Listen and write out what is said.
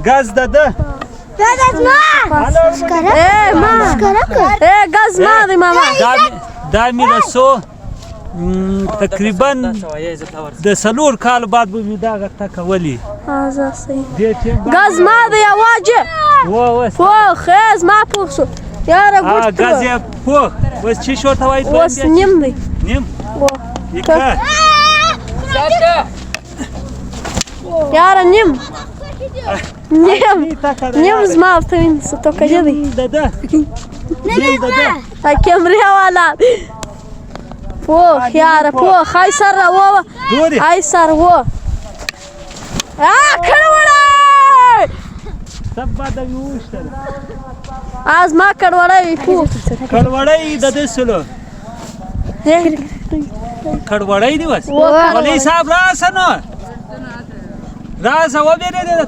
غاز ده غاز ما دی ماما دا مې رسو تقریبا د 4 کال بعد به مې دغه ټکه ولي غاز ما دی واجه پوخ ما پوخ شو یاره ګوټ غاز یې پوخ اوس چې شو ته وایي اوس نیم دی نیم یکه یاره نیم زما ورته وینې څه ټوکه دی کیمرې والا پوخ یاره پوخ های سر را های سر کړوړی سبا د وشتل از ما کړوړی پوخ کړوړی د دې سلو کړوړی دی وس ولې صاحب راسنو راځه و بیره